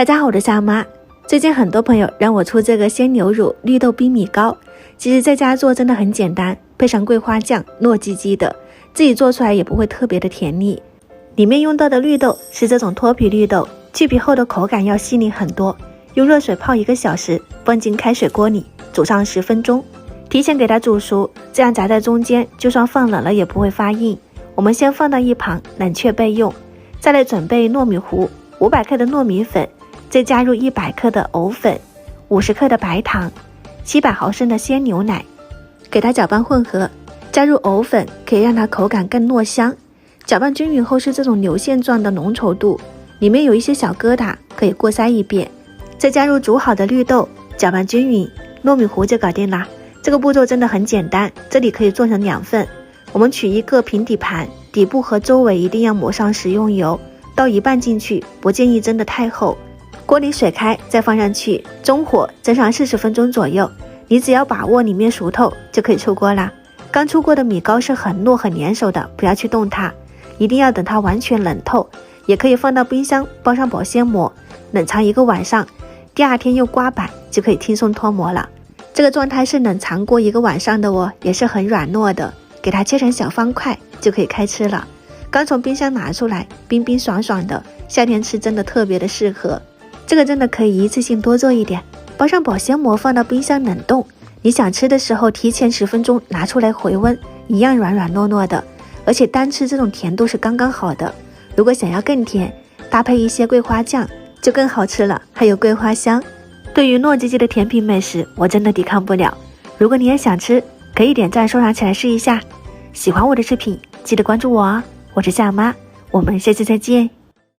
大家好，我是夏妈。最近很多朋友让我出这个鲜牛乳绿豆冰米糕，其实在家做真的很简单，配上桂花酱，糯叽叽的，自己做出来也不会特别的甜腻。里面用到的绿豆是这种脱皮绿豆，去皮后的口感要细腻很多。用热水泡1个小时，放进开水锅里煮上10分钟，提前给它煮熟，这样夹在中间，就算放冷了也不会发硬。我们先放到一旁冷却备用。再来准备糯米糊，500克的糯米粉，再加入100克的藕粉，50克的白糖，700毫升的鲜牛奶，给它搅拌混合。加入藕粉可以让它口感更糯香。搅拌均匀后是这种流线状的浓稠度，里面有一些小疙瘩，可以过筛一遍。再加入煮好的绿豆，搅拌均匀，糯米糊就搞定啦。这个步骤真的很简单，这里可以做成2份。我们取一个平底盘，底部和周围一定要抹上食用油，倒一半进去，不建议蒸得太厚。锅里水开，再放上去，中火蒸上40分钟左右。你只要把握里面熟透就可以出锅啦。刚出锅的米糕是很糯很粘手的，不要去动它，一定要等它完全冷透。也可以放到冰箱，包上保鲜膜，冷藏1个晚上，第2天用刮板就可以轻松脱模了。这个状态是冷藏过1个晚上的哦，也是很软糯的。给它切成小方块就可以开吃了。刚从冰箱拿出来，冰冰爽爽的，夏天吃真的特别的适合。这个真的可以一次性多做一点，包上保鲜膜放到冰箱冷冻。你想吃的时候提前10分钟拿出来回温，一样软软糯糯的，而且单吃这种甜度是刚刚好的。如果想要更甜，搭配一些桂花酱就更好吃了，还有桂花香。对于糯叽叽的甜品美食，我真的抵抗不了。如果你也想吃，可以点赞收藏起来试一下。喜欢我的视频记得关注我哦，我是夏妈，我们下期再见。